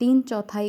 3/4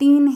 3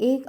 1